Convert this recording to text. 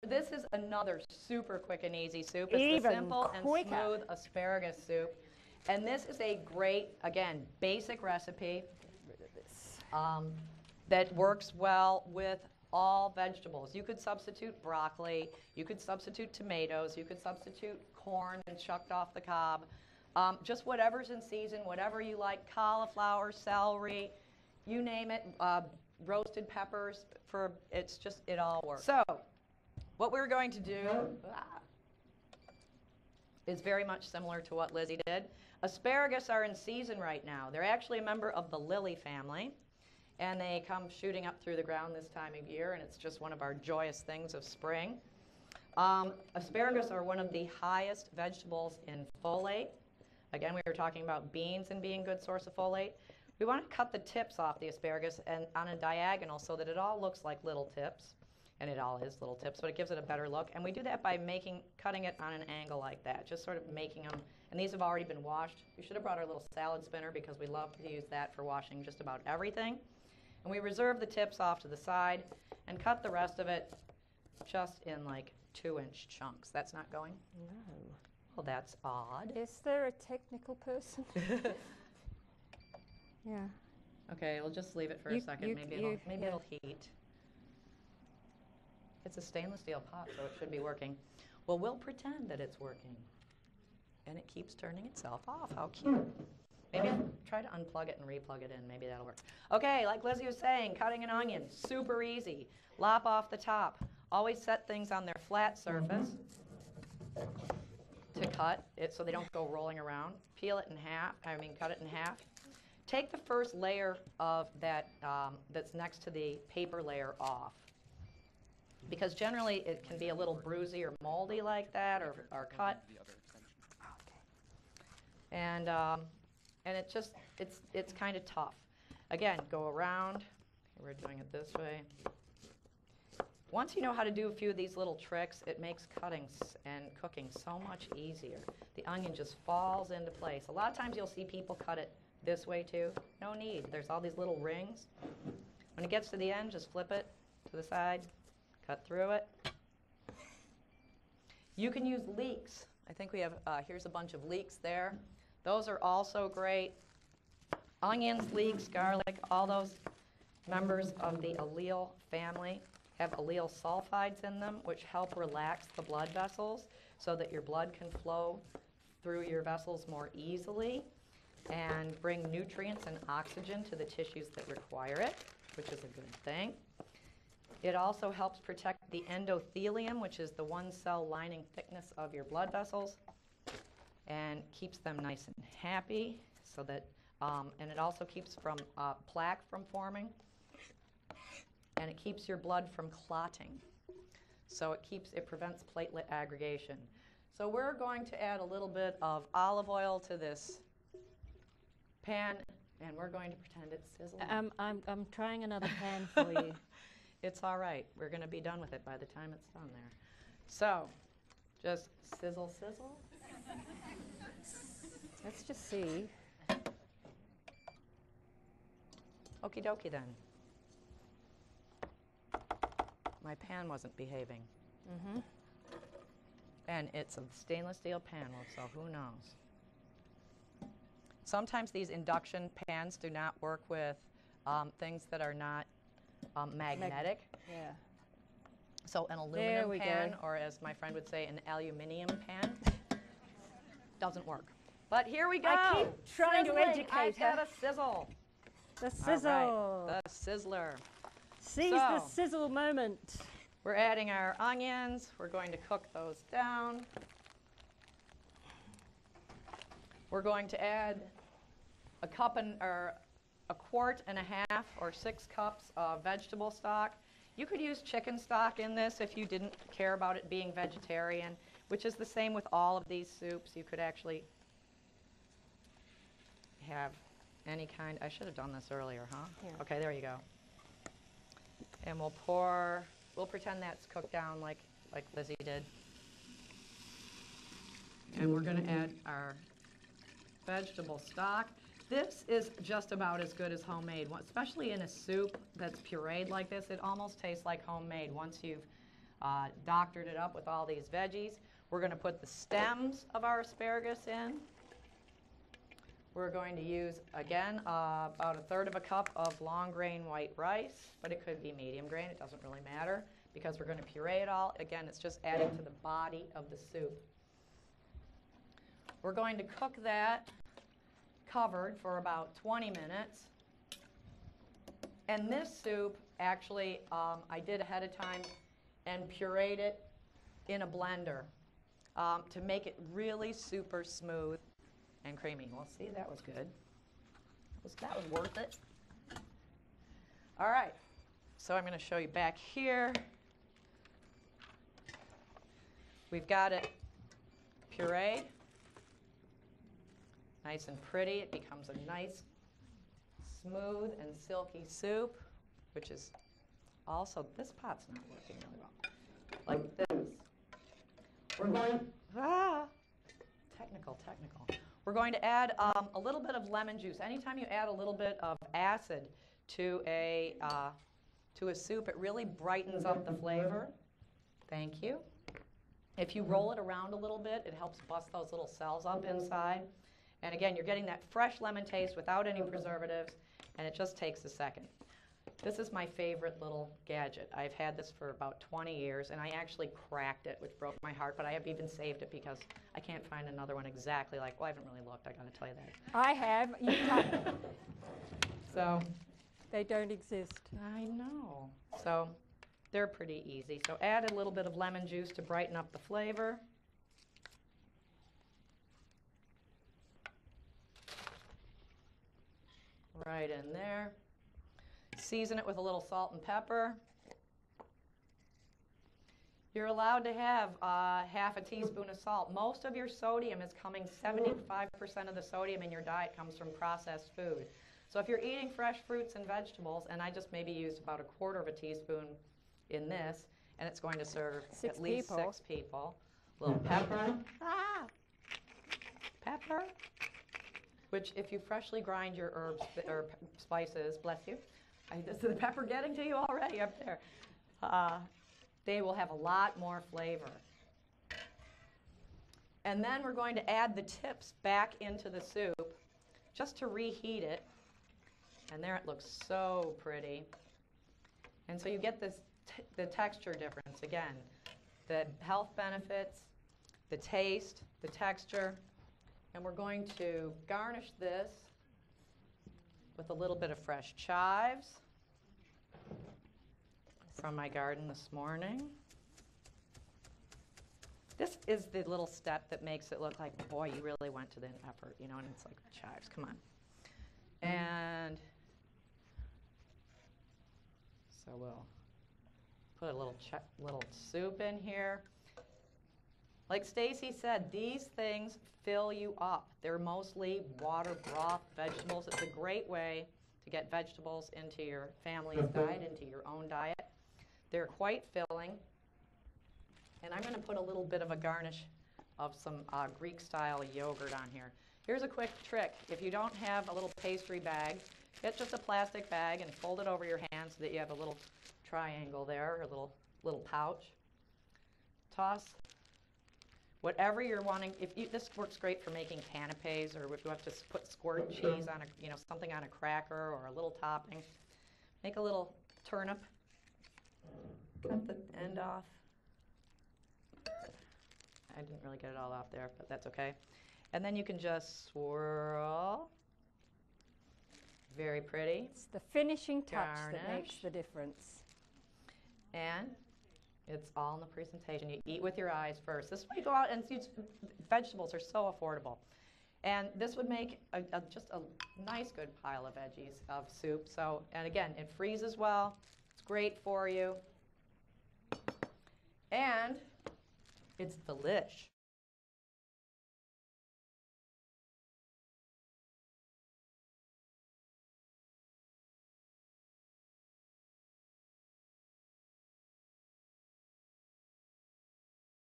this is another super quick and easy soup. It's Even the simple quicker. and smooth asparagus soup. And this is a great, again, basic recipe that works well with all vegetables. You could substitute broccoli, you could substitute tomatoes, you could substitute corn and shucked off the cob. Just whatever's in season, whatever you like, cauliflower, celery, you name it, roasted peppers, it all works. So, what we're going to do is very much similar to what Lizzie did. Asparagus are in season right now. They're actually a member of the lily family, and they come shooting up through the ground this time of year, and it's just one of our joyous things of spring. Asparagus are one of the highest vegetables in folate. Again, we were talking about beans and being a good source of folate. We want to cut the tips off the asparagus and on a diagonal so that it all looks like little tips. And it all is little tips, but it gives it a better look. And we do that by cutting it on an angle like that, just sort of making them. And these have already been washed. We should have brought our little salad spinner because we love to use that for washing just about everything. And we reserve the tips off to the side and cut the rest of it just in like 2-inch chunks. That's not going? No. Well, that's odd. Is there a technical person? Yeah. Okay, we'll just leave it for a second. Maybe it'll heat. It's a stainless steel pot, so it should be working. Well, we'll pretend that it's working. And it keeps turning itself off. How cute. Maybe try to unplug it and replug it in. Maybe that'll work. Okay, like Lizzie was saying, cutting an onion, super easy. Lop off the top. Always set things on their flat surface to cut it so they don't go rolling around. Cut it in half. Take the first layer of that that's next to the paper layer off. Because generally it can be a little bruisey or moldy like that, or cut. And it's kind of tough. Again, go around. We're doing it this way. Once you know how to do a few of these little tricks, it makes cutting and cooking so much easier. The onion just falls into place. A lot of times you'll see people cut it this way too. No need. There's all these little rings. When it gets to the end, just flip it to the side. Cut through it. You can use leeks. I think we have, here's a bunch of leeks there. Those are also great. Onions, leeks, garlic, all those members of the allele family have allele sulfides in them, which help relax the blood vessels so that your blood can flow through your vessels more easily and bring nutrients and oxygen to the tissues that require it, which is a good thing. It also helps protect the endothelium, which is the one-cell lining thickness of your blood vessels, and keeps them nice and happy. So that, and it also keeps from plaque from forming, and it keeps your blood from clotting. So it prevents platelet aggregation. So we're going to add a little bit of olive oil to this pan, and we're going to pretend it's sizzling. I'm trying another pan for you. It's all right. We're going to be done with it by the time it's done there. So, just sizzle, sizzle. Let's just see. Okie dokie then. My pan wasn't behaving. Mm-hmm. And it's a stainless steel pan, so who knows? Sometimes these induction pans do not work with things that are not magnetic. Yeah. So an aluminum pan, or as my friend would say, an aluminium pan, doesn't work. But here we go. I keep trying to educate her. I've got a sizzle. The sizzle. All right, the sizzler. Seize the sizzle moment. We're adding our onions. We're going to cook those down. We're going to add a quart and a half or 6 cups of vegetable stock. You could use chicken stock in this if you didn't care about it being vegetarian, which is the same with all of these soups. You could actually have any kind. I should have done this earlier, huh? Yeah. Okay, there you go. And we'll pretend that's cooked down like Lizzie did. And we're going to add our vegetable stock. This is just about as good as homemade, especially in a soup that's pureed like this. It almost tastes like homemade once you've doctored it up with all these veggies. We're going to put the stems of our asparagus in. We're going to use, again, about 1/3 of a cup of long grain white rice, but it could be medium grain. It doesn't really matter because we're going to puree it all. Again, it's just adding to the body of the soup. We're going to cook that covered for about 20 minutes. And this soup, actually, I did ahead of time and pureed it in a blender to make it really super smooth and creamy. Well, see, that was good. That was worth it. All right, so I'm going to show you back here. We've got it pureed, nice and pretty. It becomes a nice, smooth and silky soup, which is also, this pot's not working really well, like this. We're going, technical. We're going to add a little bit of lemon juice. Anytime you add a little bit of acid to a soup, it really brightens up the flavor. Thank you. If you roll it around a little bit, it helps bust those little cells up inside. And again, you're getting that fresh lemon taste without any preservatives, and it just takes a second. This is my favorite little gadget. I've had this for about 20 years, and I actually cracked it, which broke my heart, but I have even saved it because I can't find another one exactly like, well, I haven't really looked, I gotta tell you that. I have. So, They don't exist. I know. So, they're pretty easy. So add a little bit of lemon juice to brighten up the flavor. Right in there. Season it with a little salt and pepper. You're allowed to have half a teaspoon of salt. Most of your sodium is coming, 75% of the sodium in your diet comes from processed food. So if you're eating fresh fruits and vegetables, and I just maybe used about 1/4 of a teaspoon in this, and it's going to serve at least 6 people. A little pepper. Pepper. Which, if you freshly grind your herbs or spices, bless you, is the pepper getting to you already up there? They will have a lot more flavor. And then we're going to add the tips back into the soup just to reheat it. And there it looks so pretty. And so you get this the texture difference again. The health benefits, the taste, the texture. And we're going to garnish this with a little bit of fresh chives from my garden this morning. This is the little step that makes it look like, boy, you really went to the effort, you know, and it's like chives, come on. And so we'll put a little soup in here. Like Stacy said, these things fill you up. They're mostly water, broth, vegetables. It's a great way to get vegetables into your family's diet, into your own diet. They're quite filling. And I'm going to put a little bit of a garnish of some Greek-style yogurt on here. Here's a quick trick. If you don't have a little pastry bag, get just a plastic bag and fold it over your hand so that you have a little triangle there, or a little pouch. Toss whatever you're wanting. This works great for making canapes, or if you have to put squirt cheese on something on a cracker or a little topping. Make a little turnip. Cut the end off. I didn't really get it all out there, but that's okay. And then you can just swirl. Very pretty. It's the finishing touch Garnish. that makes the difference. And it's all in the presentation. You eat with your eyes first. This way you go out and vegetables are so affordable. And this would make just a nice good pile of veggies, of soup. So, and again, it freezes well. It's great for you. And it's delish.